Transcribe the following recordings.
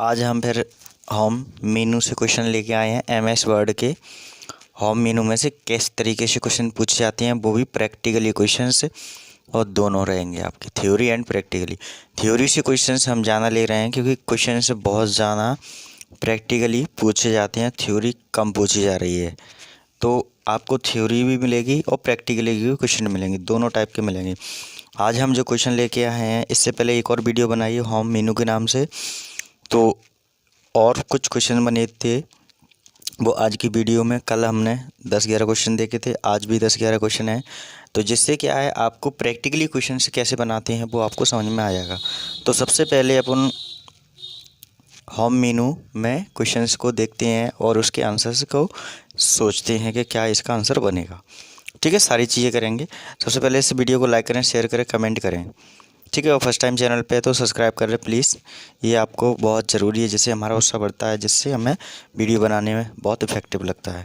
आज हम फिर होम मेनू से क्वेश्चन लेके आए हैं। एमएस वर्ड के होम मेनू में से किस तरीके से क्वेश्चन पूछे जाते हैं, वो भी प्रैक्टिकली क्वेश्चंस, और दोनों रहेंगे आपके थ्योरी एंड प्रैक्टिकली। थ्योरी से क्वेश्चंस हम ज़्यादा ले रहे हैं क्योंकि क्वेश्चन से बहुत ज़्यादा प्रैक्टिकली पूछे जाते हैं, थ्योरी कम पूछी जा रही है। तो आपको थ्योरी भी मिलेगी और प्रैक्टिकली भी क्वेश्चन मिलेंगे, दोनों टाइप के मिलेंगे। आज हम जो क्वेश्चन लेके आए हैं, इससे पहले एक और वीडियो बनाई है होम मेनू के नाम से, तो और कुछ क्वेश्चन बने थे वो आज की वीडियो में। कल हमने 10-11 क्वेश्चन देखे थे, आज भी 10-11 क्वेश्चन हैं। तो जिससे क्या है, आपको प्रैक्टिकली क्वेश्चन से कैसे बनाते हैं वो आपको समझ में आ जाएगा। तो सबसे पहले अपन होम मेनू में क्वेश्चंस को देखते हैं और उसके आंसर्स को सोचते हैं कि क्या इसका आंसर बनेगा। ठीक है, सारी चीज़ें करेंगे। सबसे पहले इस वीडियो को लाइक करें, शेयर करें, कमेंट करें। ठीक है, और फर्स्ट टाइम चैनल पे है तो सब्सक्राइब कर लें प्लीज़, ये आपको बहुत ज़रूरी है, जिससे हमारा उत्साह बढ़ता है, जिससे हमें वीडियो बनाने में बहुत इफेक्टिव लगता है।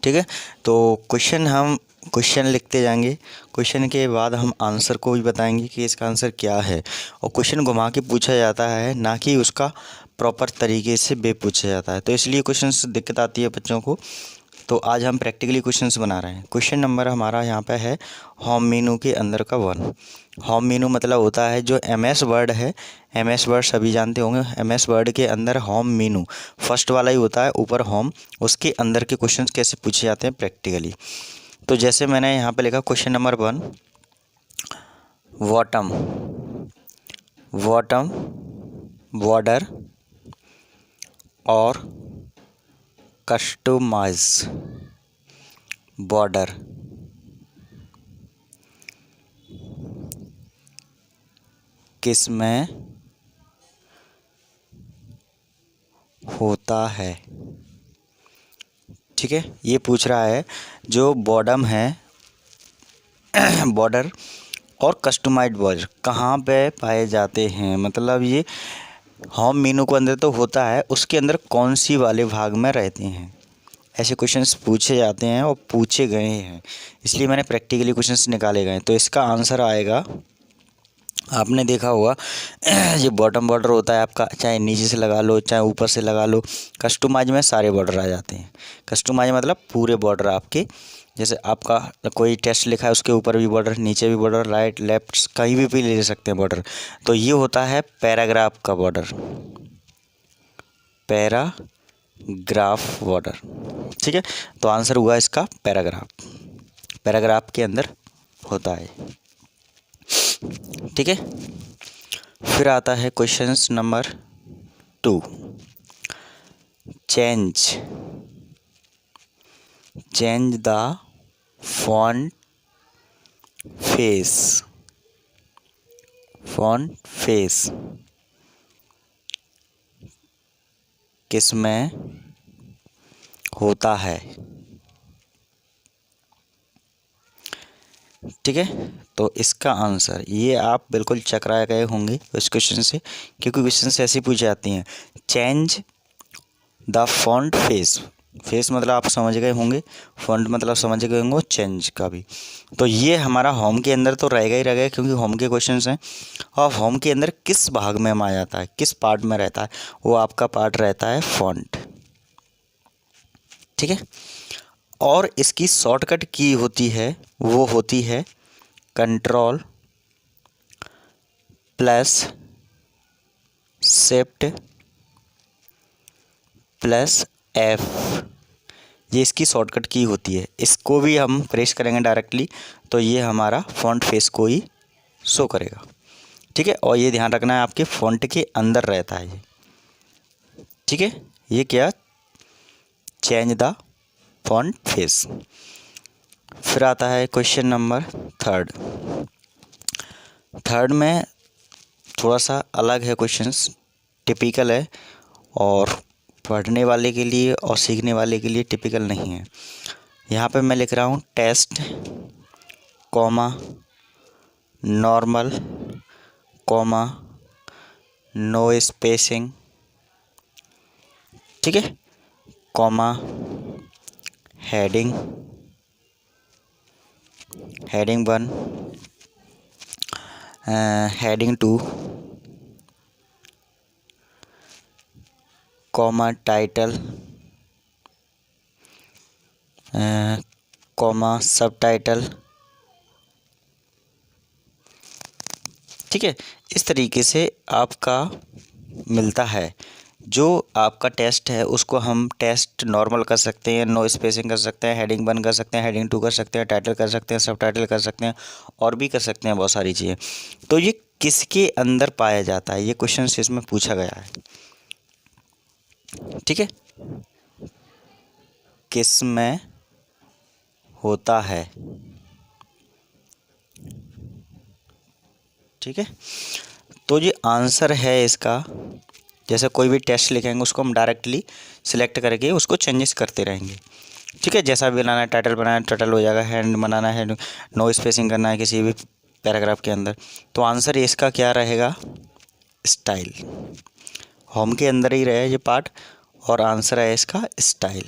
ठीक है, तो क्वेश्चन लिखते जाएंगे। क्वेश्चन के बाद हम आंसर को भी बताएंगे कि इसका आंसर क्या है। और क्वेश्चन घुमा के पूछा जाता है, ना कि उसका प्रॉपर तरीके से वे पूछा जाता है, तो इसलिए क्वेश्चन दिक्कत आती है बच्चों को। तो आज हम प्रैक्टिकली क्वेश्चंस बना रहे हैं। क्वेश्चन नंबर हमारा यहाँ पे है होम मेनू के अंदर का 1। होम मेनू मतलब होता है जो एमएस वर्ड है, एमएस वर्ड सभी जानते होंगे। एमएस वर्ड के अंदर होम मेनू फर्स्ट वाला ही होता है, ऊपर होम, उसके अंदर के क्वेश्चंस कैसे पूछे जाते हैं प्रैक्टिकली। तो जैसे मैंने यहाँ पे लिखा question number 1, bottom bottom border और कस्टमाइज बॉर्डर किस में होता है। ठीक है, ये पूछ रहा है जो बॉटम है बॉर्डर और कस्टमाइज्ड बॉर्डर कहाँ पे पाए जाते हैं, मतलब ये होम मेनू के अंदर तो होता है, उसके अंदर कौन सी वाले भाग में रहते हैं। ऐसे क्वेश्चंस पूछे जाते हैं और पूछे गए हैं, इसलिए मैंने प्रैक्टिकली क्वेश्चंस निकाले गए। तो इसका आंसर आएगा, आपने देखा होगा ये बॉटम बॉर्डर होता है आपका, चाहे नीचे से लगा लो चाहे ऊपर से लगा लो। कस्टमाइज में सारे बॉर्डर आ जाते हैं। कस्टमाइज मतलब पूरे बॉर्डर आपके, जैसे आपका कोई टेस्ट लिखा है उसके ऊपर भी बॉर्डर, नीचे भी बॉर्डर, राइट लेफ्ट कहीं भी ले सकते हैं बॉर्डर। तो ये होता है पैराग्राफ का बॉर्डर, पैराग्राफ बॉर्डर। ठीक है, तो आंसर हुआ इसका पैराग्राफ, पैराग्राफ के अंदर होता है। ठीक है, फिर आता है question number 2, change the font face किस में होता है। ठीक है, तो इसका आंसर ये आप बिल्कुल चकरा गए होंगे इस क्वेश्चन से, क्योंकि क्वेश्चन से ऐसी पूछी जाती हैं। चेंज द फॉन्ट फेस मतलब आप समझ गए होंगे, फॉन्ट मतलब समझ गए होंगे, चेंज का भी। तो ये हमारा होम के अंदर तो रहेगा ही रहेगा, क्योंकि होम के क्वेश्चंस हैं। और होम के अंदर किस भाग में आ जाता है, किस पार्ट में रहता है, वो आपका पार्ट रहता है फॉन्ट। ठीक है, और इसकी शॉर्टकट की होती है, वो होती है control plus shift plus F, ये इसकी शॉर्टकट की होती है। इसको भी हम प्रेस करेंगे डायरेक्टली तो ये हमारा फॉन्ट फेस को ही शो करेगा। ठीक है, और ये ध्यान रखना है आपके फॉन्ट के अंदर रहता है ये। ठीक है, ये क्या, चेंज द फॉन्ट फेस। फिर आता है क्वेश्चन नंबर 3 में थोड़ा सा अलग है क्वेश्चंस, टिपिकल है, और पढ़ने वाले के लिए और सीखने वाले के लिए टिपिकल नहीं है। यहाँ पे मैं लिख रहा हूँ test comma normal comma no spacing. ठीक है, comma heading 1, heading 2, comma title, comma subtitle. ठीक है, इस तरीके से आपका मिलता है। जो आपका टेस्ट है उसको हम टेस्ट नॉर्मल कर सकते हैं, नो स्पेसिंग कर सकते हैं, हेडिंग 1 कर सकते हैं, हेडिंग 2 कर सकते हैं, टाइटल कर सकते हैं, सब टाइटल कर सकते हैं, और भी कर सकते हैं बहुत सारी चीज़ें। तो ये किसके अंदर पाया जाता है, ये क्वेश्चन इसमें पूछा गया है। ठीक है, किस में होता है। ठीक है, तो ये आंसर है इसका। जैसे कोई भी टेस्ट लिखेंगे उसको हम डायरेक्टली सिलेक्ट करके उसको चेंजेस करते रहेंगे। ठीक है, जैसा भी बनाना है, टाइटल बनाना है टाइटल हो जाएगा, हैंड बनाना है, नो स्पेसिंग करना है किसी भी पैराग्राफ के अंदर। तो आंसर इसका क्या रहेगा, स्टाइल। होम के अंदर ही रहे ये पार्ट, और आंसर है इसका स्टाइल।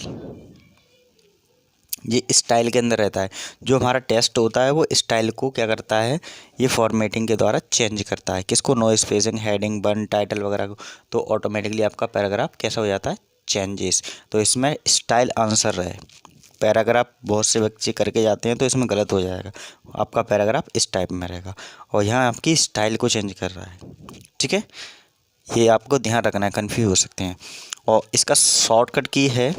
ये स्टाइल के अंदर रहता है। जो हमारा टेस्ट होता है वो स्टाइल को क्या करता है, ये फॉर्मेटिंग के द्वारा चेंज करता है। किसको, नो स्पेसिंग, हेडिंग 1, टाइटल वगैरह को। तो ऑटोमेटिकली आपका पैराग्राफ कैसा हो जाता है, चेंजेस। तो इसमें स्टाइल आंसर रहे। पैराग्राफ बहुत से बच्चे करके जाते हैं तो इसमें गलत हो जाएगा, आपका पैराग्राफ इस टाइप में रहेगा, और यहाँ आपकी स्टाइल को चेंज कर रहा है। ठीक है, ये आपको ध्यान रखना है, कन्फ्यूज हो सकते हैं। और इसका शॉर्टकट की है,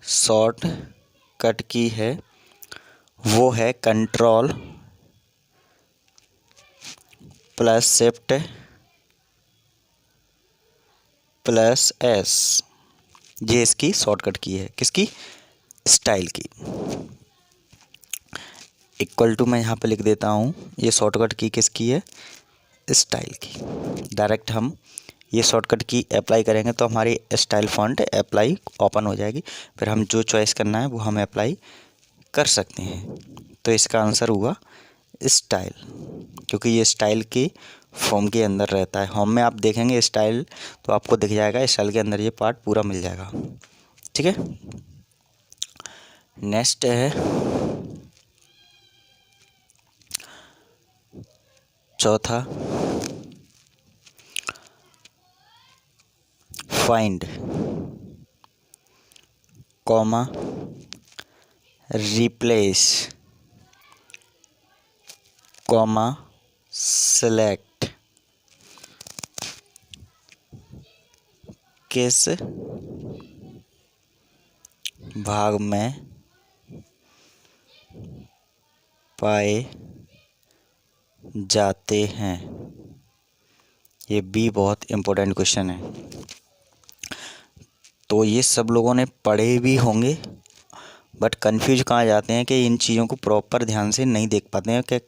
शॉर्ट कट की है वो है control plus shift plus S. ये इसकी शॉर्टकट की है, किसकी, स्टाइल की। इक्वल टू मैं यहाँ पे लिख देता हूँ, ये शॉर्टकट की किसकी है, स्टाइल की। डायरेक्ट हम ये शॉर्टकट की अप्लाई करेंगे तो हमारी स्टाइल फॉन्ट अप्लाई ओपन हो जाएगी। फिर हम जो चॉइस करना है वो हम अप्लाई कर सकते हैं। तो इसका आंसर हुआ स्टाइल, क्योंकि ये स्टाइल के फॉर्म के अंदर रहता है। होम में आप देखेंगे स्टाइल तो आपको दिख जाएगा, स्टाइल के अंदर ये पार्ट पूरा मिल जाएगा। ठीक है, नेक्स्ट है चौथा, find, comma replace, comma select. किस भाग में पाए जाते हैं। ये भी बहुत इम्पोर्टेंट क्वेश्चन है। तो ये सब लोगों ने पढ़े भी होंगे, बट कंफ्यूज कहाँ जाते हैं कि इन चीज़ों को प्रॉपर ध्यान से नहीं देख पाते हैं कि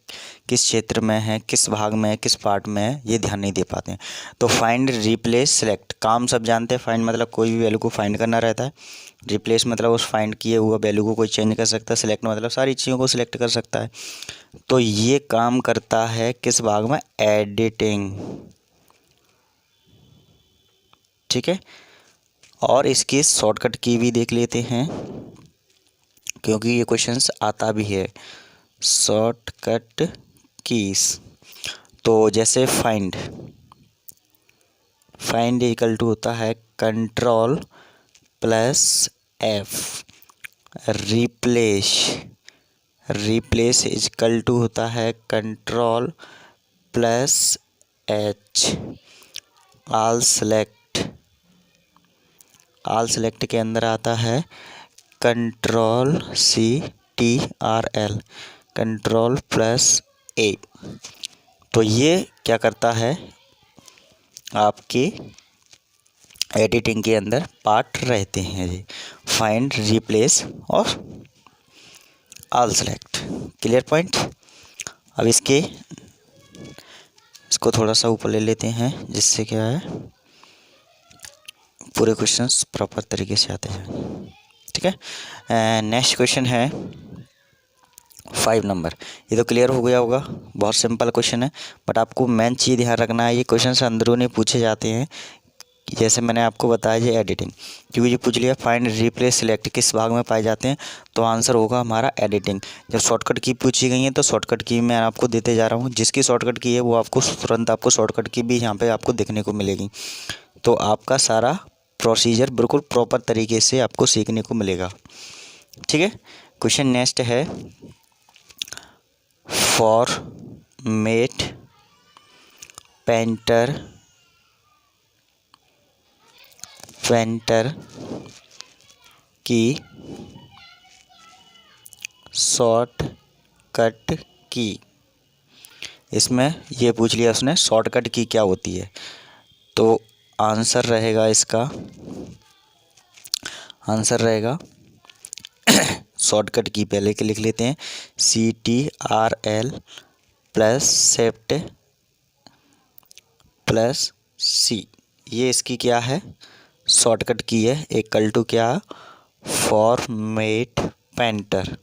किस क्षेत्र में है, किस भाग में है, किस पार्ट में है, ये ध्यान नहीं दे पाते हैं। तो फाइंड, रिप्लेस, सेलेक्ट, काम सब जानते हैं। फाइंड मतलब कोई भी वैल्यू को फाइंड करना रहता है। रिप्लेस मतलब उस फाइंड किए हुआ वैल्यू को कोई चेंज कर सकता है। सेलेक्ट मतलब सारी चीज़ों को सिलेक्ट कर सकता है। तो ये काम करता है किस भाग में, एडिटिंग। ठीक है, और इसकी शॉर्टकट की भी देख लेते हैं, क्योंकि ये क्वेश्चंस आता भी है, शॉर्टकट कीज। तो जैसे फाइंड, फाइंड इक्वल टू होता है control plus F. Replace, replace equal to होता है control plus H. All select, all select के अंदर आता है control C T R L, control plus A. तो ये क्या करता है, आपके एडिटिंग के अंदर पार्ट रहते हैं ये, फाइंड, रिप्लेस और ऑल सेलेक्ट। Clear point. अब इसको थोड़ा सा ऊपर ले लेते हैं, जिससे क्या है पूरे क्वेश्चंस प्रॉपर तरीके से आते हैं। ठीक है, नेक्स्ट क्वेश्चन है 5 नंबर। ये तो क्लियर हो गया होगा, बहुत सिंपल क्वेश्चन है, बट आपको मेन चीज़ ध्यान रखना है, ये क्वेश्चन अंदरूनी पूछे जाते हैं। जैसे मैंने आपको बताया ये एडिटिंग, क्योंकि ये पूछ लिया फाइंड, रिप्लेस, सिलेक्ट किस भाग में पाए जाते हैं, तो आंसर होगा हमारा एडिटिंग। जब शॉर्टकट की पूछी गई है तो शॉर्टकट की मैं आपको देते जा रहा हूँ। जिसकी शॉर्टकट की है वो आपको तुरंत आपको शॉर्टकट की भी यहाँ पे आपको देखने को मिलेगी। तो आपका सारा प्रोसीजर बिल्कुल प्रॉपर तरीके से आपको सीखने को मिलेगा। ठीक है, क्वेश्चन नेक्स्ट है, फॉर्मेट पेंटर की शॉर्टकट की। इसमें ये पूछ लिया उसने शॉर्टकट की क्या होती है, तो आंसर रहेगा इसका, आंसर रहेगा शॉर्टकट की पहले के लिख लेते हैं, CTRL plus shift plus C। ये इसकी क्या है, शॉर्टकट की है, इक्वल टू क्या, फॉर्मेट पेंटर।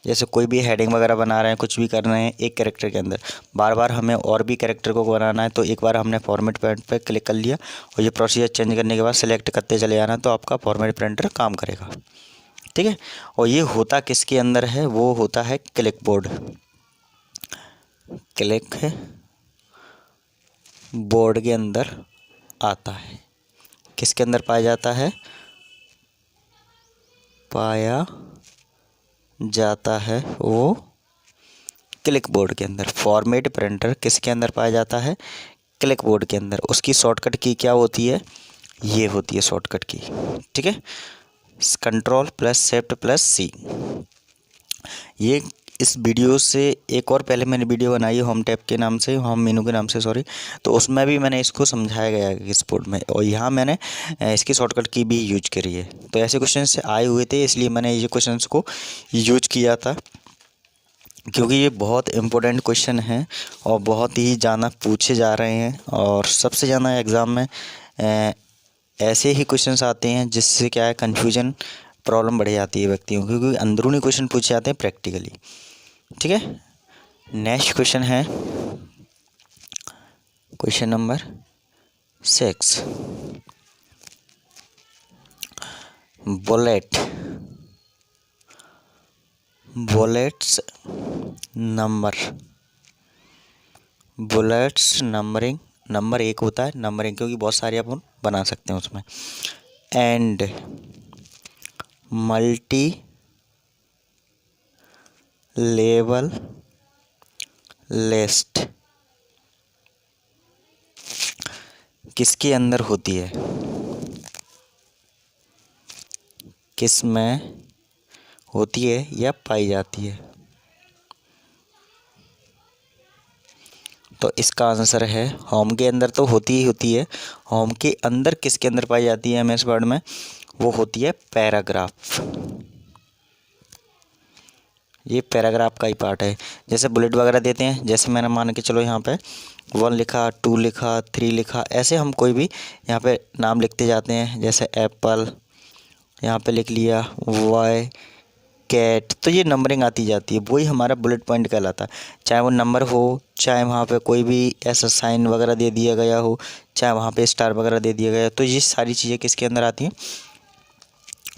जैसे कोई भी हेडिंग वगैरह बना रहे हैं, कुछ भी कर रहे हैं एक कैरेक्टर के अंदर, बार बार हमें और भी कैरेक्टर को बनाना है, तो एक बार हमने फॉर्मेट पेंट पे क्लिक कर लिया और ये प्रोसीजर चेंज करने के बाद सेलेक्ट करते चले जाना, तो आपका फॉर्मेट पेंटर काम करेगा। ठीक है, और ये होता किसके अंदर है, वो होता है क्लिक बोर्ड, क्लिक बोर्ड के अंदर आता है। किसके अंदर पाया जाता है, पाया जाता है वो क्लिक बोर्ड के अंदर। फॉर्मेट प्रिंटर किसके अंदर पाया जाता है, क्लिक बोर्ड के अंदर। उसकी शॉर्टकट की क्या होती है, ये होती है शॉर्टकट की। ठीक है, control plus shift plus C। ये इस वीडियो से एक और पहले मैंने वीडियो बनाई है होम टैब के नाम से, होम मेनू के नाम से सॉरी, तो उसमें भी मैंने इसको समझाया गया है इस बोर्ड में, और यहाँ मैंने इसकी शॉर्टकट की भी यूज करी है। तो ऐसे क्वेश्चन से आए हुए थे, इसलिए मैंने ये क्वेश्चन को यूज किया था, क्योंकि ये बहुत इम्पोर्टेंट क्वेश्चन हैं और बहुत ही ज़्यादा पूछे जा रहे हैं, और सबसे ज़्यादा एग्ज़ाम में ऐसे ही क्वेश्चंस आते हैं जिससे क्या है, कन्फ्यूजन प्रॉब्लम बढ़ जाती है व्यक्तियों की, क्योंकि अंदरूनी क्वेश्चन पूछे जाते हैं प्रैक्टिकली। ठीक है, नेक्स्ट क्वेश्चन है question number 6, bullets numbering, number एक होता है नंबरिंग, क्योंकि बहुत सारे अपन बना सकते हैं उसमें, एंड मल्टी लेवल लिस्ट किसके अंदर होती है, किस में होती है या पाई जाती है, तो इसका आंसर है होम के अंदर तो होती ही होती है। होम के अंदर किसके अंदर पाई जाती है MS वर्ड में, वो होती है पैराग्राफ। ये पैराग्राफ का ही पार्ट है। जैसे बुलेट वगैरह देते हैं, जैसे मैंने मान के चलो यहाँ पे 1 लिखा, 2 लिखा, 3 लिखा, ऐसे हम कोई भी यहाँ पे नाम लिखते जाते हैं। जैसे एप्पल यहाँ पे लिख लिया, वाई कैट, तो ये नंबरिंग आती जाती है, वही हमारा बुलेट पॉइंट कहलाता है। चाहे वो नंबर हो, चाहे वहाँ पे कोई भी ऐसा साइन वगैरह दे दिया गया हो, चाहे वहाँ पे स्टार वगैरह दे दिया गया, तो ये सारी चीज़ें किसके अंदर आती हैं,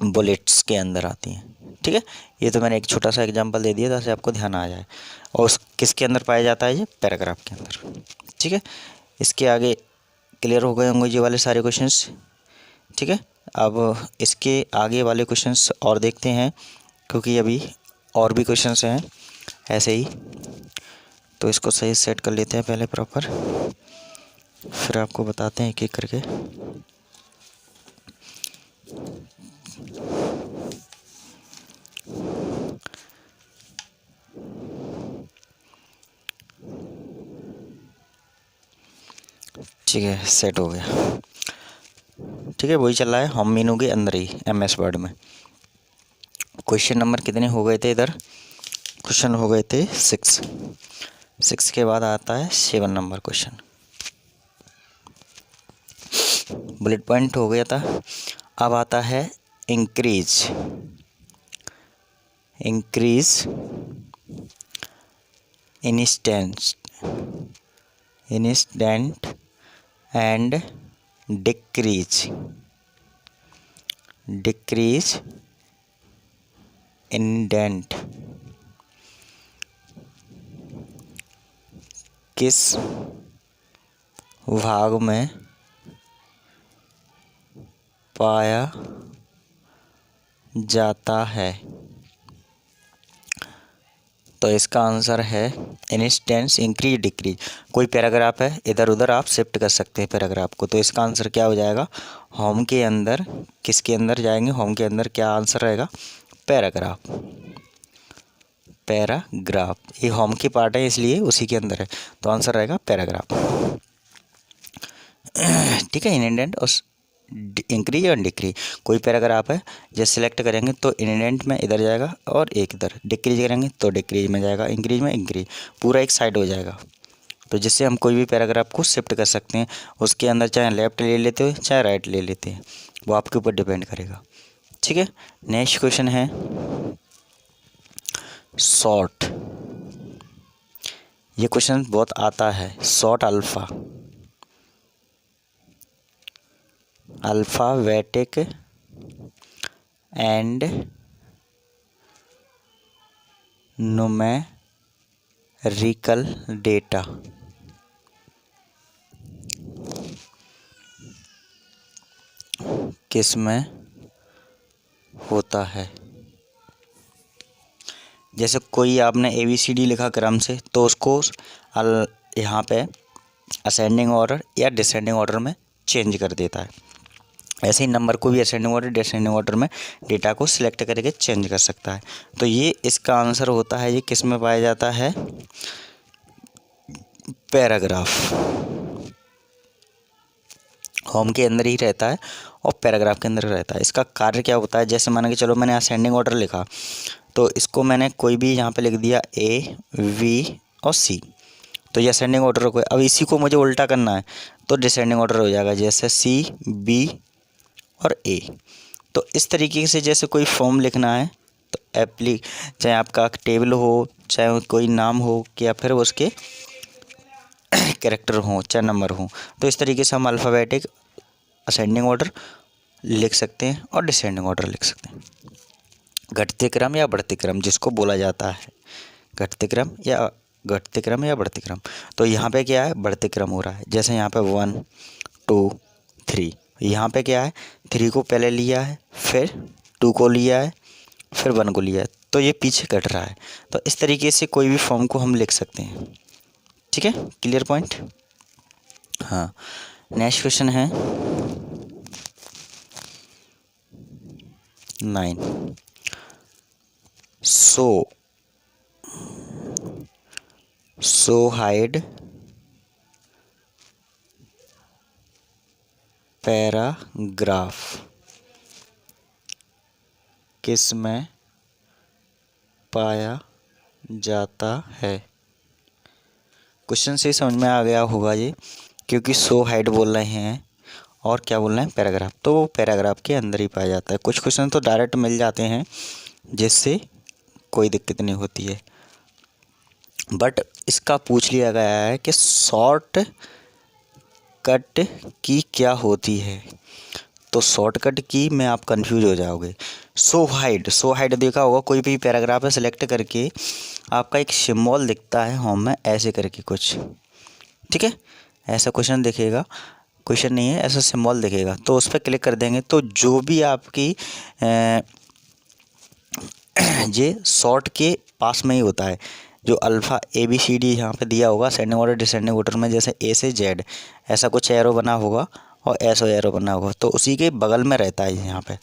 बुलेट्स के अंदर आती हैं। ठीक है, ये तो मैंने एक छोटा सा एग्जांपल दे दिया ताकि आपको ध्यान आ जाए। और उस किसके अंदर पाया जाता है, ये पैराग्राफ के अंदर। ठीक है, इसके आगे क्लियर हो गए होंगे ये वाले सारे क्वेश्चंस। ठीक है, अब इसके आगे वाले क्वेश्चंस और देखते हैं, क्योंकि अभी और भी क्वेश्चंस हैं ऐसे ही, तो इसको सही सेट कर लेते हैं पहले प्रॉपर, फिर आपको बताते हैं एक एक करके। ठीक है, सेट हो गया। ठीक है, वही चल रहा है होम मेनू के अंदर ही MS वर्ड में। क्वेश्चन नंबर कितने हो गए थे इधर, क्वेश्चन हो गए थे 6 के बाद आता है 7 नंबर क्वेश्चन। बुलेट पॉइंट हो गया था, अब आता है increase instant and decrease indent किस भाग में पाया जाता है। तो इसका आंसर है इंस्टेंस, इंक्रीज, डिक्रीज। कोई पैराग्राफ है, इधर उधर आप शिफ्ट कर सकते हैं पैराग्राफ को। तो इसका आंसर क्या हो जाएगा, होम के अंदर, किसके अंदर जाएंगे, होम के अंदर क्या आंसर रहेगा, पैराग्राफ। पैराग्राफ, ये होम की पार्ट है इसलिए उसी के अंदर है, तो आंसर रहेगा पैराग्राफ। ठीक है, इंडेंट और इंक्रीज और डिक्रीज। कोई पैराग्राफ है, जैसे सिलेक्ट करेंगे तो इंडेंट में इधर जाएगा और एक इधर, डिक्रीज करेंगे तो डिक्रीज में जाएगा, इंक्रीज में इंक्रीज, पूरा एक साइड हो जाएगा। तो जिससे हम कोई भी पैराग्राफ को शिफ्ट कर सकते हैं, उसके अंदर चाहे लेफ्ट ले लेते हो चाहे राइट ले लेते हैं, वो आपके ऊपर डिपेंड करेगा। ठीक है, नेक्स्ट क्वेश्चन है शॉर्ट। ये क्वेश्चन बहुत आता है, short alpha, alphabetic and numerical data किस में होता है। जैसे कोई आपने ABCD लिखा क्रम से, तो उसको यहाँ पे असेंडिंग ऑर्डर या डिसेंडिंग ऑर्डर में चेंज कर देता है। ऐसे ही नंबर को भी असेंडिंग ऑर्डर, डिसेंडिंग ऑर्डर में डेटा को सिलेक्ट करके चेंज कर सकता है। तो ये इसका आंसर होता है, ये किस में पाया जाता है, पैराग्राफ। होम के अंदर ही रहता है और पैराग्राफ के अंदर रहता है। इसका कार्य क्या होता है, जैसे मान के चलो मैंने असेंडिंग ऑर्डर लिखा, तो इसको मैंने कोई भी यहाँ पे लिख दिया A, V और C, तो ये असेंडिंग ऑर्डर हो गया। अब इसी को मुझे उल्टा करना है तो डिसेंडिंग ऑर्डर हो जाएगा, जैसे C, B और A। तो इस तरीके से जैसे कोई फॉर्म लिखना है तो चाहे आपका टेबल हो, चाहे कोई नाम हो, या फिर उसके कैरेक्टर हो, चाहे नंबर हो, तो इस तरीके से हम अल्फ़ाबेटिक असेंडिंग ऑर्डर लिख सकते हैं और डिसेंडिंग ऑर्डर लिख सकते हैं। घटते क्रम या बढ़ते क्रम जिसको बोला जाता है, घटते क्रम या बढ़ते क्रम। तो यहाँ पे क्या है, बढ़ते क्रम हो रहा है। जैसे यहाँ पे 1 2 3, यहाँ पे क्या है, 3 को पहले लिया है, फिर 2 को लिया है, फिर 1 को लिया है, तो ये पीछे घट रहा है। तो इस तरीके से कोई भी फॉर्म को हम लिख सकते हैं। ठीक है, क्लियर पॉइंट। हाँ, नेक्स्ट क्वेश्चन है 9। सो हाइड पैराग्राफ किस में पाया जाता है। क्वेश्चन से समझ में आ गया होगा ये, क्योंकि सो हाइड बोल रहे हैं और क्या बोल रहे हैं, पैराग्राफ, तो वो पैराग्राफ के अंदर ही पाया जाता है। कुछ क्वेश्चन तो डायरेक्ट मिल जाते हैं जिससे कोई दिक्कत नहीं होती है, बट इसका पूछ लिया गया है कि शॉर्ट कट की क्या होती है। तो शॉर्टकट की में आप कंफ्यूज हो जाओगे। सो हाइड देखा होगा, कोई भी पैराग्राफ है, सेलेक्ट करके आपका एक सिंबल दिखता है होम में, ऐसे करके कुछ, ठीक है, ऐसा क्वेश्चन दिखेगा, क्वेश्चन नहीं है, ऐसा सिंबल दिखेगा, तो उस पर क्लिक कर देंगे तो जो भी आपकी ये शॉर्ट के पास में ही होता है। जो अल्फ़ा ABCD यहाँ पे दिया होगा असेंडिंग ऑर्डर डिसेंडिंग ऑर्डर में, जैसे A से Z ऐसा कुछ एरो बना होगा और ऐसा एरो बना होगा, तो उसी के बगल में रहता है यहाँ पे।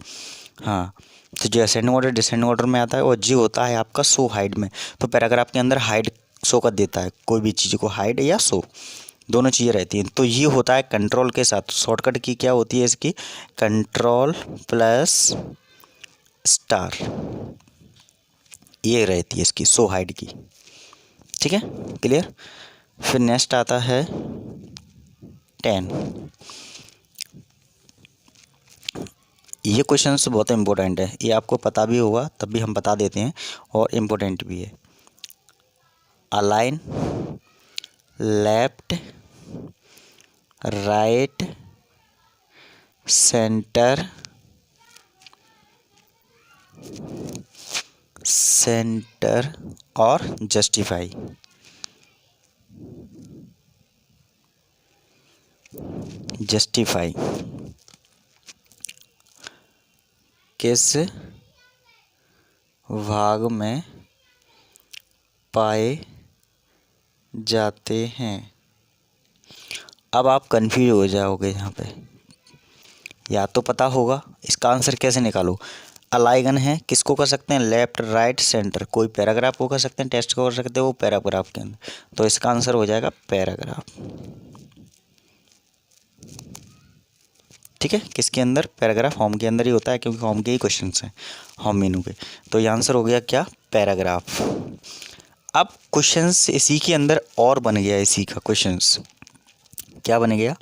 हाँ, तो जो असेंडिंग ऑर्डर डिसेंडिंग ऑर्डर में आता है और जी होता है आपका शो हाइड में। तो पैराग्राफ के अंदर हाइड शो कर देता है, कोई भी चीज़ को हाइड या शो दोनों चीज़ें रहती हैं। तो ये होता है कंट्रोल के साथ। शॉर्टकट की क्या होती है इसकी, कंट्रोल प्लस स्टार, ये रहती है इसकी शो हाइड की। ठीक है, क्लियर। फिर नेक्स्ट आता है 10। ये क्वेश्चन बहुत इम्पोर्टेंट है, ये आपको पता भी होगा तब भी हम बता देते हैं और इम्पोर्टेंट भी है। अलाइन लेफ्ट राइट सेंटर और जस्टिफाई। जस्टिफाई किस भाग में पाए जाते हैं। अब आप कंफ्यूज हो जाओगे यहाँ पे, या तो पता होगा इसका आंसर कैसे निकालो। अलाइगन है, किसको कर सकते हैं, लेफ्ट राइट सेंटर, कोई पैराग्राफ को कर सकते हैं, टेक्स्ट को कर सकते हैं वो पैराग्राफ के अंदर, तो इसका आंसर हो जाएगा पैराग्राफ। ठीक है, किसके अंदर, पैराग्राफ, होम के अंदर ही होता है क्योंकि होम के ही क्वेश्चन हैं होम मेनू के, तो ये आंसर हो गया क्या, पैराग्राफ। अब क्वेश्चंस इसी के अंदर और बन गया, इसी का क्वेश्चंस क्या बन गया,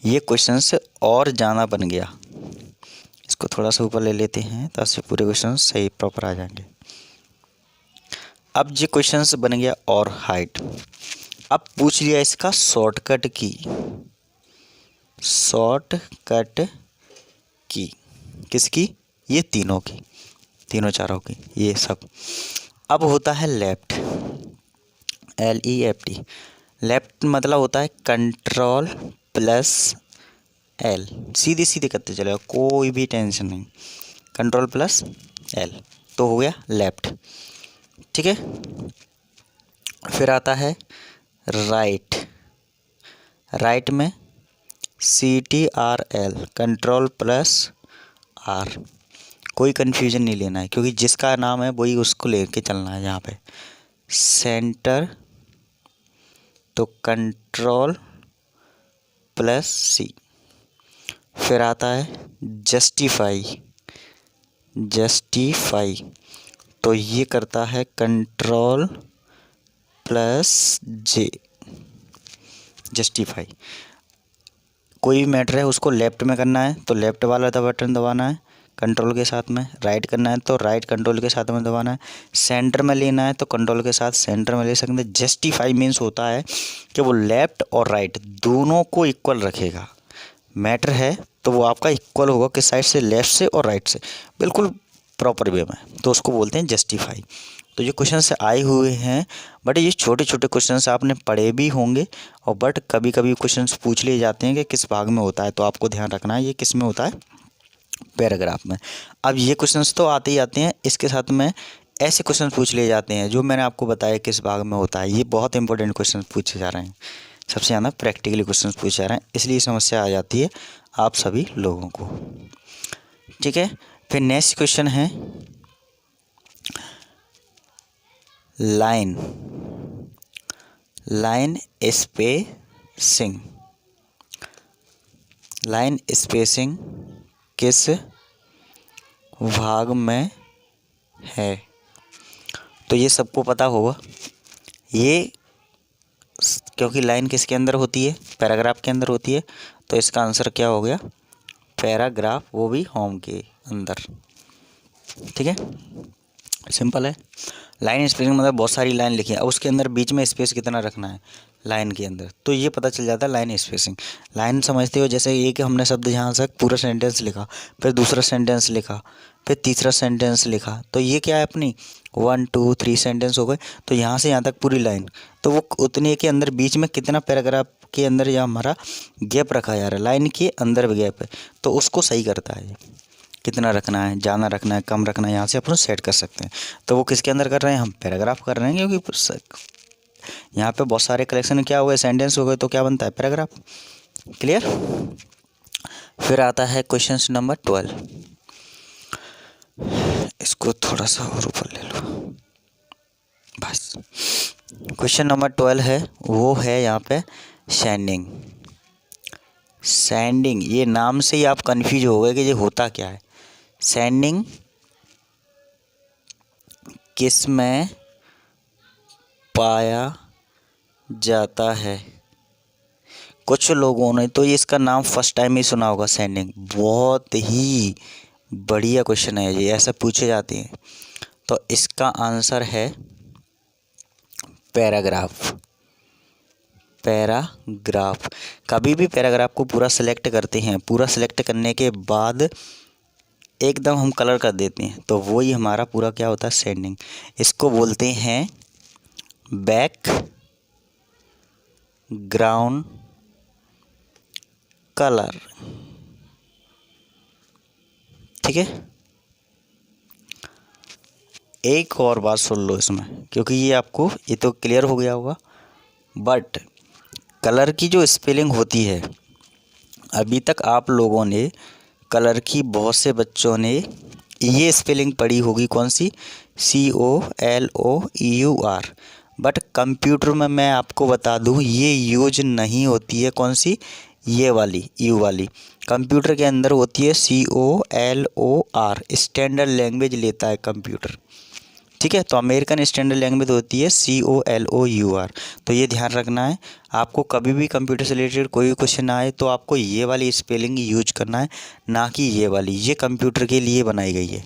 ये क्वेश्चंस और ज़्यादा बन गया। इसको थोड़ा सा ऊपर ले लेते हैं ताकि पूरे क्वेश्चन सही प्रॉपर आ जाएंगे। अब ये क्वेश्चंस बन गया और हाइट। अब पूछ लिया इसका शॉर्टकट की, शॉर्टकट की किसकी, ये तीनों की, तीनों चारों की, ये सब। अब होता है लेफ्ट, LEFT। लेफ्ट मतलब होता है कंट्रोल प्लस L, सीधे सीधे करते चलेगा, कोई भी टेंशन नहीं, कंट्रोल प्लस L तो हो गया लेफ्ट। ठीक है, फिर आता है राइट, राइट में CTRL, कंट्रोल प्लस R, कोई कन्फ्यूजन नहीं लेना है क्योंकि जिसका नाम है वही उसको लेके चलना है यहाँ पे। सेंटर तो कंट्रोल प्लस C। फिर आता है जस्टिफाई, जस्टिफाई तो ये करता है कंट्रोल प्लस J, जस्टिफाई। कोई भी मैटर है उसको लेफ्ट में करना है तो लेफ्ट वाला बटन दबाना है कंट्रोल के साथ में, राइट करना है तो राइट कंट्रोल के साथ में दबाना है, सेंटर में लेना है तो कंट्रोल के साथ सेंटर में ले सकते हैं। जस्टिफाई मीन्स होता है कि वो लेफ्ट और राइट दोनों को इक्वल रखेगा, मैटर है तो वो आपका इक्वल होगा किस साइड से, लेफ्ट से और राइट से, बिल्कुल प्रॉपर वे में, तो उसको बोलते हैं जस्टिफाई। तो ये क्वेश्चन से आए हुए हैं, बट ये छोटे छोटे क्वेश्चन आपने पढ़े भी होंगे और बट कभी कभी क्वेश्चन पूछ लिए जाते हैं कि किस भाग में होता है, तो आपको ध्यान रखना है ये किस में होता है, पैराग्राफ में। अब ये क्वेश्चंस तो आते ही आते हैं, इसके साथ में ऐसे क्वेश्चन पूछ लिए जाते हैं जो मैंने आपको बताया किस भाग में होता है, ये बहुत इंपॉर्टेंट क्वेश्चन पूछे जा रहे हैं, सबसे ज़्यादा प्रैक्टिकली क्वेश्चन पूछे जा रहे हैं, इसलिए समस्या आ जाती है आप सभी लोगों को। ठीक है, फिर नेक्स्ट क्वेश्चन है line, line spacing, line spacing किस भाग में है, तो ये सबको पता होगा, ये क्योंकि लाइन किसके अंदर होती है, पैराग्राफ के अंदर होती है, तो इसका आंसर क्या हो गया, पैराग्राफ, वो भी होम के अंदर। ठीक है, सिंपल है। लाइन स्पेसिंग मतलब बहुत सारी लाइन लिखी है, अब उसके अंदर बीच में स्पेस कितना रखना है लाइन के अंदर, तो ये पता चल जाता है लाइन स्पेसिंग। लाइन समझते हो जैसे एक हमने शब्द यहाँ से पूरा सेंटेंस लिखा, फिर दूसरा सेंटेंस लिखा, फिर तीसरा सेंटेंस लिखा, तो ये क्या है अपनी 1 2 3 सेंटेंस हो गए, तो यहाँ से यहाँ तक पूरी लाइन, तो वो उतने के अंदर बीच में कितना पैराग्राफ के अंदर या हमारा गैप रखा जा रहा है, लाइन के अंदर भी गैप है, तो उसको सही करता है, कितना रखना है, ज़्यादा रखना है, कम रखना है, यहाँ से अपन सेट कर सकते हैं। तो वो किसके अंदर कर रहे हैं, हम पैराग्राफ कर रहे हैं, क्योंकि यहाँ पे बहुत सारे कलेक्शन क्या हो गए, सेंटेंस हो गए, तो क्या बनता है, पैराग्राफ। क्लियर। फिर आता है क्वेश्चन नंबर 12, इसको थोड़ा सा और ऊपर ले लो बस। क्वेश्चन नंबर 12 है, वो है यहाँ पे सैंडिंग, सैंडिंग, ये नाम से ही आप कंफ्यूज हो गए कि ये होता क्या है। सैंडिंग किस में पाया जाता है, कुछ लोगों ने तो ये इसका नाम फर्स्ट टाइम ही सुना होगा, सैंडिंग, बहुत ही बढ़िया क्वेश्चन है ये, ऐसा पूछे जाते हैं, तो इसका आंसर है पैराग्राफ, पैराग्राफ। कभी भी पैराग्राफ को पूरा सेलेक्ट करते हैं, पूरा सेलेक्ट करने के बाद एकदम हम कलर कर देते हैं, तो वही हमारा पूरा क्या होता है, सैंडिंग। इसको बोलते हैं बैक ग्राउंड कलर। ठीक है, एक और बात सुन लो इसमें, क्योंकि ये तो क्लियर हो गया होगा, बट कलर की जो स्पेलिंग होती है, अभी तक आप लोगों ने कलर की, बहुत से बच्चों ने ये स्पेलिंग पढ़ी होगी, कौन सी, COLOUR, बट कंप्यूटर में मैं आपको बता दूं ये यूज नहीं होती है। कौन सी, ये वाली यू वाली, कंप्यूटर के अंदर होती है COLOR, स्टैंडर्ड लैंग्वेज लेता है कंप्यूटर। ठीक है, तो अमेरिकन स्टैंडर्ड लैंग्वेज होती है COLOUR। तो ये ध्यान रखना है, आपको कभी भी कंप्यूटर से रिलेटेड कोई क्वेश्चन आए तो आपको ये वाली स्पेलिंग यूज करना है, ना कि ये वाली। ये कंप्यूटर के लिए बनाई गई है।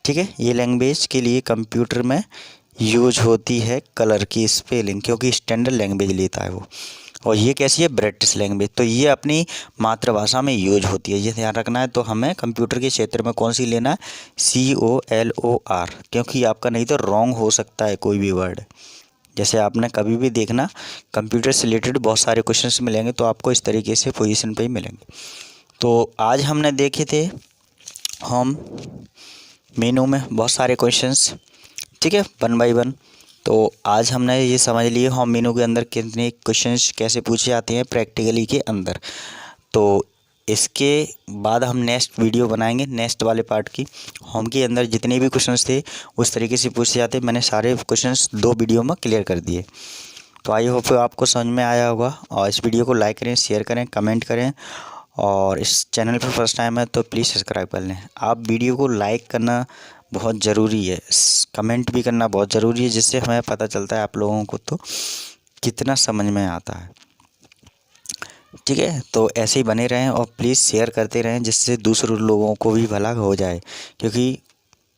ठीक है, ये लैंग्वेज के लिए कंप्यूटर में यूज होती है कलर की स्पेलिंग, क्योंकि स्टैंडर्ड लैंग्वेज लेता है वो। और ये कैसी है, ब्रिटिश लैंग्वेज, तो ये अपनी मातृभाषा में यूज होती है, ये ध्यान रखना है। तो हमें कंप्यूटर के क्षेत्र में कौन सी लेना है, COLOR, क्योंकि आपका नहीं तो रॉन्ग हो सकता है कोई भी वर्ड। जैसे आपने कभी भी देखना, कंप्यूटर से रिलेटेड बहुत सारे क्वेश्चंस मिलेंगे, तो आपको इस तरीके से पोजीशन पे ही मिलेंगे। तो आज हमने देखे थे होम मेनू में बहुत सारे क्वेश्चंस, ठीक है, 1 बाय 1। तो आज हमने ये समझ लिए होम मेनू के अंदर कितने क्वेश्चंस कैसे पूछे जाते हैं प्रैक्टिकली के अंदर। तो इसके बाद हम नेक्स्ट वीडियो बनाएंगे, नेक्स्ट वाले पार्ट की। होम के अंदर जितने भी क्वेश्चंस थे उस तरीके से पूछे जाते, मैंने सारे क्वेश्चंस 2 वीडियो में क्लियर कर दिए। तो आई होप आपको समझ में आया होगा, और इस वीडियो को लाइक करें, शेयर करें, कमेंट करें, और इस चैनल पर फर्स्ट टाइम है तो प्लीज़ सब्सक्राइब कर लें। आप वीडियो को लाइक करना बहुत ज़रूरी है, कमेंट भी करना बहुत ज़रूरी है, जिससे हमें पता चलता है आप लोगों को तो कितना समझ में आता है। ठीक है, तो ऐसे ही बने रहें और प्लीज़ शेयर करते रहें, जिससे दूसरे लोगों को भी भला हो जाए, क्योंकि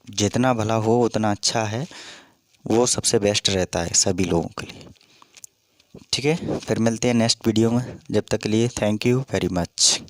जितना भला हो उतना अच्छा है, वो सबसे बेस्ट रहता है सभी लोगों के लिए। ठीक है, फिर मिलते हैं नेक्स्ट वीडियो में, जब तक के लिए थैंक यू वेरी मच।